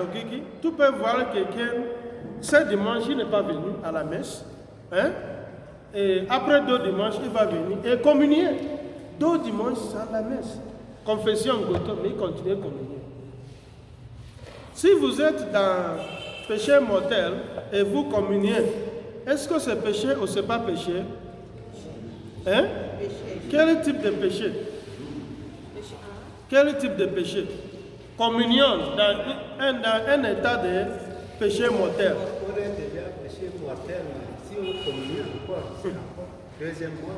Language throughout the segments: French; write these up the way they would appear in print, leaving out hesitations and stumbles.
synagogue, tu peux voir quelqu'un, ce dimanche, il n'est pas venu à la messe. Hein? Et après 2 dimanches, il va venir et communier. 2 dimanches, c'est à la messe. Confession goto, mais il continue à communier. Si vous êtes dans péché mortel et vous communiez, est-ce que c'est péché ou c'est pas péché? Hein? Péché. Quel type de péché? Quel type de péché? Communion dans un état de péché mortel. On est déjà péché mortel. Si on communie encore, c'est encore deuxième mois.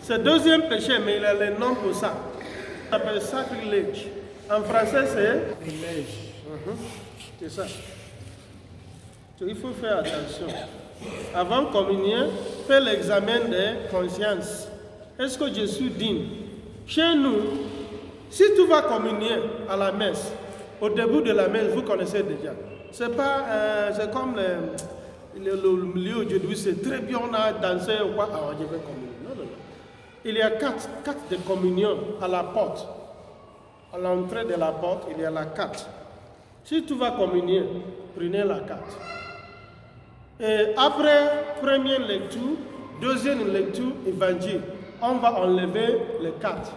C'est deuxième péché, mais il a le nom pour ça. On appelle sacrilège. En français, c'est sacrilège. C'est ça. Il faut faire attention. Avant de communier, fais l'examen de conscience. Est-ce que je suis digne? Chez nous, si tu vas communier à la messe, au début de la messe, vous connaissez déjà. C'est comme le milieu aujourd'hui, c'est très bien, on a dansé ou quoi, alors je vais communier. Non. Il y a 4 de communion à la porte. À l'entrée de la porte, il y a la carte. Si tu vas communier, prenez la carte. Et après première lecture, deuxième lecture, évangile, on va enlever les cartes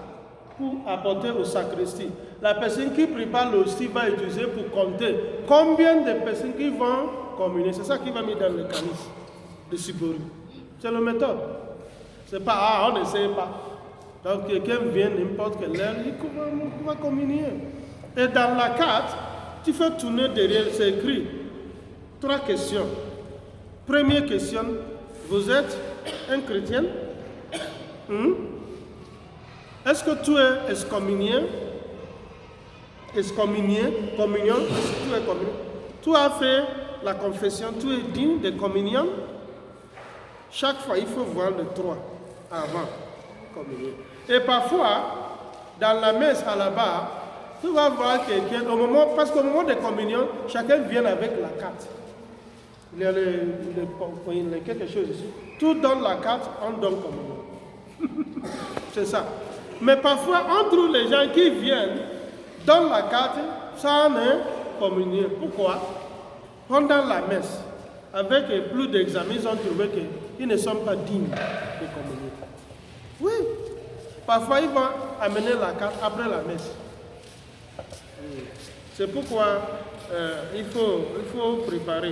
pour apporter au sacristie. La personne qui prépare l'hostie va utiliser pour compter combien de personnes qui vont communier. C'est ça qui va mettre dans le calice de Sibori. C'est la méthode. C'est pas, on ne sait pas. Donc quelqu'un vient n'importe quelle heure, il va communier. Et dans la carte, tu fais tourner derrière, c'est écrit 3 questions. Première question, vous êtes un chrétien? Est-ce que tu es excommunié? Communion, est-ce que tu es communié? Tu as fait la confession, tu es digne de communion? Chaque fois, il faut voir le 3 avant communion. Et parfois, dans la messe à la barre, tu vas voir quelqu'un, parce qu'au moment de communion, chacun vient avec la carte. Il y a quelque chose ici. Tout donne la carte, on donne communion. C'est ça. Mais parfois, entre les gens qui viennent, donnent la carte, sans communier. Pourquoi? Pendant la messe, avec plus d'examens, ils ont trouvé qu'ils ne sont pas dignes de communier. Oui. Parfois, ils vont amener la carte après la messe. C'est pourquoi il faut préparer.